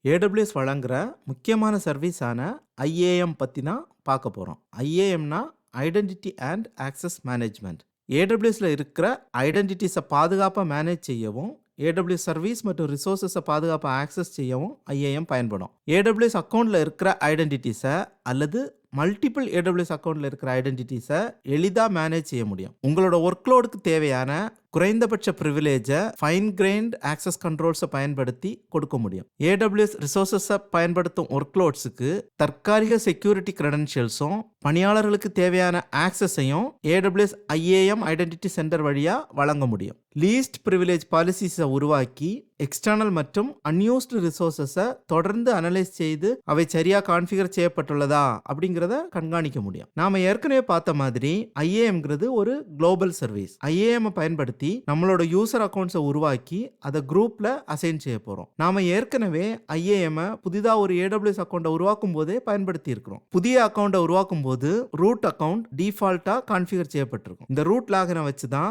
AWS வழங்குற முக்கியமான சர்வீஸான IAM பத்தி தான் பார்க்க போறோம். IAMனா ஐடென்டிட்டி அண்ட் ஆக்சஸ் மேனேஜ்மெண்ட். AWSல இருக்கிற ஐடென்டிட்டிஸை பாதுகாப்பா மேனேஜ் செய்யவும், AWS சர்வீஸ் மற்றும் ரிசோர்ஸஸை பாதுகாப்பா ஆக்சஸ் செய்யவும் IAM பயன்படும். AWS அக்கவுண்ட்ல இருக்கிற ஐடென்டிட்டிஸை அல்லது மல்டிபிள் AWS அக்கவுண்ட்ல இருக்கிற ஐடென்டிட்டிஸை எளிதா மேனேஜ் செய்ய முடியும். உங்களோட ஒர்க்லோடுக்கு தேவையான குறைந்தபட்ச ப்ரிவிலேஜை ஃபைன் கிரைன்ட் ஆக்சஸ் கண்ட்ரோல்ஸை பயன்படுத்தி கொடுக்க முடியும். AWS ரிசோர்ஸஸை பயன்படுத்தும் ஒர்க்லோட்ஸுக்கு தற்காலிக செக்யூரிட்டி கிரெடென்ஷியல்ஸும் பணியாளர்களுக்கு தேவையான ஆக்சஸையும் AWS IAM ஐடென்டிட்டி சென்டர் வழியா வழங்க முடியும். லீஸ்ட் ப்ரிவிலேஜ் பாலிசிஸை உருவாக்கி எக்ஸ்டர்னல் மற்றும் அன்யூஸ்டு ரிசோர்ஸஸை தொடர்ந்து அனலைஸ் செய்து அவை சரியா கான்ஃபிகர் செய்யப்பட்டுள்ளதா அப்படிங்கிறத கண்காணிக்க முடியும். நாம ஏற்கனவே பார்த்த மாதிரி IAMங்கிறது ஒரு குளோபல் சர்வீஸ். IAM பயன்படுத்தி நம்மளோட யூசர் அக்கவுண்ட்ஸை உருவாக்கி அதை குரூப்ல அசைன் செய்ய போறோம். நாம ஏற்கனவே IAM புதிதா ஒரு AWS அக்கவுண்டை உருவாக்கும் போதே பயன்படுத்தி இருக்கிறோம். புதிய அக்கவுண்டை உருவாக்கும் போது ரூட் அக்கவுண்ட் டிஃபால்ட்டா கான்ஃபிகர் செய்யப்பட்டிருக்கும். இந்த ரூட் லாகினை வச்சு தான்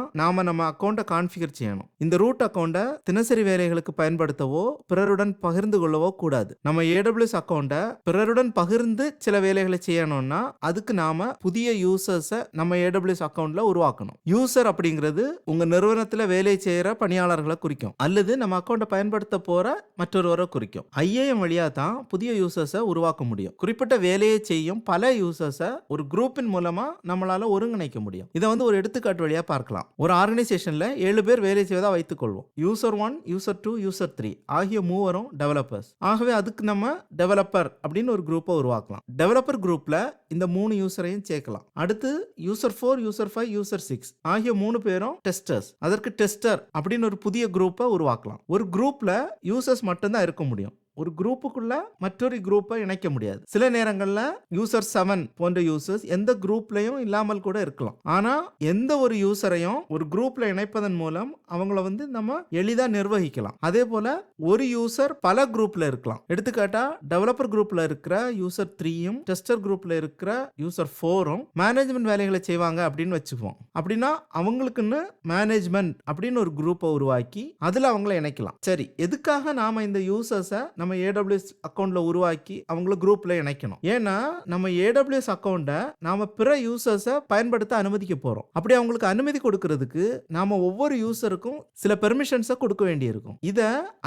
நம்ம அக்கவுண்டை கான்ஃபிகர் செய்யணும். இந்த ரூட் அக்கவுண்டை தினசரி வேலைகளுக்கு பயன்படுத்தவோ பிறருடன் பகிர்ந்து கொள்ளவோ கூடாது. நம்ம AWS அக்கவுண்டை பிறருடன் பகிர்ந்து சில வேலைகளை செய்யணும்னா அதுக்கு நாம புதிய யூசர்ஸை நம்ம AWS அக்கவுண்ட்ல உருவாக்கணும். யூசர் அப்படிங்கிறது உங்க நிறுவனத்துல வேலை செய்யற பணியாளர்களை குறிக்கும் அல்லது நம்ம அக்கவுண்டை பயன்படுத்த போற மற்றொருவரை குறிக்கும். IAM வழியா தான் புதிய யூசர்ஸை உருவாக்க முடியும். குறிப்பிட்ட வேலையை செய்யும் பல யூசர்ஸை ஒரு குரூப்பின் மூலமா நம்மளால ஒருங்கிணைக்க முடியும். இதை ஒரு எடுத்துக்காட்டு வழியா பார்க்கலாம். ஒரு ஆர்கனைசேஷன்ல 7 பேர் வேலை செய்வதா வைத்துக் கொள்வோம். யூசர் 1, யூசர் 2, யூசர் 3 ஆகிய மூவரும் டெவலப்பர்ஸ். ஆகவே அதுக்கு நம்ம டெவலப்பர் அப்படின்னு ஒரு குரூப்பை உருவாக்கலாம். டெவலப்பர் குரூப்ல இந்த 3 யூசரையும் சேர்க்கலாம். அடுத்து யூசர் 4, யூசர் 5, யூசர் 6 ஆகிய 3 பேரும் டெஸ்டர்ஸ். அதற்கு டெஸ்டர் அப்படின்னு ஒரு புதிய குரூப்பை உருவாக்கலாம். ஒரு குரூப்ல யூசர்ஸ் மட்டும்தான் இருக்க முடியும். ஒரு குரூப்புக்குள்ள மற்றொரு குரூப்பை இணைக்க முடியாது. சில நேரங்கள்ல யூசர் 7 போன்ற யூசர்ஸ் எந்த குரூப்லயும் இல்லாமல் கூட இருக்கலாம். ஆனா எந்த ஒரு யூசரையும் ஒரு குரூப்ல இணைப்பதன் மூலம் அவங்கள நம்ம எளிதா நிர்வகிக்கலாம். அதே போல ஒரு யூசர் பல குரூப்ல இருக்கலாம். எடுத்துக்காட்டா டெவலப்பர் குரூப்ல இருக்கிற யூசர் 3யும் டெஸ்டர் குரூப்ல இருக்கிற யூசர் 4ம் மேனேஜ்மெண்ட் வேலைகளை செய்வாங்க அப்படின்னு வச்சுக்குவோம். அப்படின்னா அவங்களுக்குன்னு மேனேஜ்மெண்ட் அப்படின்னு ஒரு குரூப்பை உருவாக்கி அதுல அவங்கள இணைக்கலாம். சரி, எதுக்காக நாம இந்த யூசர்ஸை நம்ம AWS அக்கவுண்ட்ல உருவாக்கி அவங்கள குரூப்ல இணைக்கணும்? ஏன்னா நம்ம AWS அக்கவுண்ட நாம பிற யூசர்ஸை பயன்படுத்த அனுமதிக்க போறோம். அப்படி அவங்களுக்கு அனுமதி கொடுக்கிறதுக்கு நாம ஒவ்வொரு யூசருக்கும் சில பெர்மிஷன்ஸை கொடுக்க வேண்டியிருக்கும். இத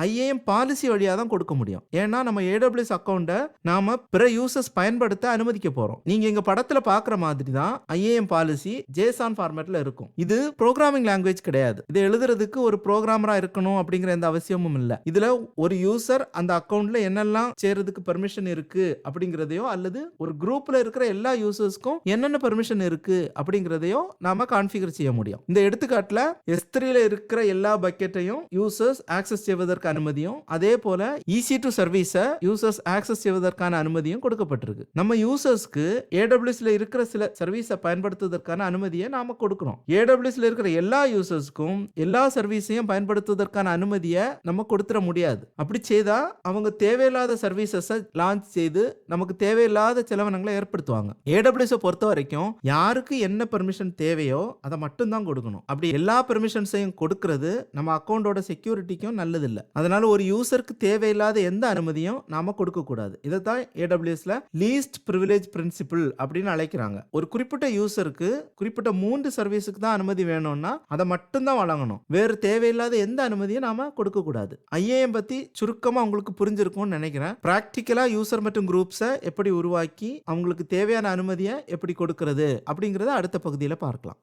IAM பாலிசி வழியா தான் கொடுக்க முடியும். ஏன்னா நம்ம AWS அக்கவுண்ட நாம பிற யூசர்ஸ் பயன்படுத்த அனுமதிக்க போறோம். நீங்க இங்க படத்துல பாக்குற மாதிரி தான் IAM பாலிசி JSON ஃபார்மேட்ல இருக்கும். இது ப்ரோக்ராமிங் லாங்குவேஜ் கிடையாது. இதை எழுதுறதுக்கு ஒரு ப்ரோக்ராமரா இருக்கணும் அப்படிங்கிற எந்த அவசியமும் இல்லை. இதுல ஒரு யூசர் அந்த அக்கவுண்ட்ல என்னெல்லாம் சேர்றதுக்கு பெர்மிஷன் இருக்கு அப்படிங்கறதையோ அல்லது ஒரு குரூப்ல இருக்கிற எல்லா யூசர்ஸ்க்கும் என்னென்ன பெர்மிஷன் இருக்கு அப்படிங்கறதையோ நாம கான்ஃபிகர் செய்ய முடியும். இந்த எடுத்துக்காட்டுல S3ல இருக்கிற எல்லா பக்கெட்டையும் யூசர்ஸ் ஆக்சஸ் செய்வதற்கு அனுமதியும், அதே போல EC2 சர்வீஸை யூசர்ஸ் ஆக்சஸ் செய்வதற்கான அனுமதியும் கொடுக்கப்பட்டிருக்கு. நம்ம யூசர்ஸ்க்கு AWSல இருக்கிற சில சர்வீஸை பயன்படுத்துவதற்கான அனுமதியை நாம கொடுக்கிறோம். AWSல இருக்கிற எல்லா யூசர்ஸ்க்கும் எல்லா சர்வீஸையும் பயன்படுத்துவதற்கான அனுமதியை நம்ம கொடுத்துட முடியாது. அப்படி செய்தா அவங்க தேவையில்லாத சர்வீசஸை லான்ச் செய்து நமக்கு தேவையில்லாத செலவினங்களை ஏற்படுத்துவாங்க. AWS பொறுத்த வரைக்கும் யாருக்கு என்ன பெர்மிஷன் தேவையோ அதை மட்டும் தான் கொடுக்கணும். அப்படி எல்லா பெர்மிஷன்ஸையும் கொடுக்கிறது நம்ம அக்கவுண்டோட செக்யூரிட்டிக்கும் நல்லதில்லை. அதனால ஒரு யூசருக்கு தேவையில்லாத எந்த அனுமதியும் நாம கொடுக்க கூடாது. இதைத்தான் AWSல லீஸ்ட் ப்ரிவிலேஜ் பிரின்சிபிள் அப்படின்னு அழைக்கிறாங்க. ஒரு குறிப்பிட்ட யூசருக்கு குறிப்பிட்ட 3 சர்வீஸுக்கு தான் அனுமதி வேணும்னா அதை மட்டும் தான் வழங்கணும். வேறு தேவையில்லாத எந்த அனுமதியும் நாம கொடுக்க கூடாது. IAM பத்தி சுருக்கமா உங்களுக்கு புரிஞ்சிருக்கும்னு நினைக்கிறேன். பிராக்டிக்கலா யூசர் மற்றும் குரூப்ஸை எப்படி உருவாக்கி அவங்களுக்கு தேவையான அனுமதியை எப்படி கொடுக்கிறது அப்படிங்கறத அடுத்த பகுதியில் பார்க்கலாம்.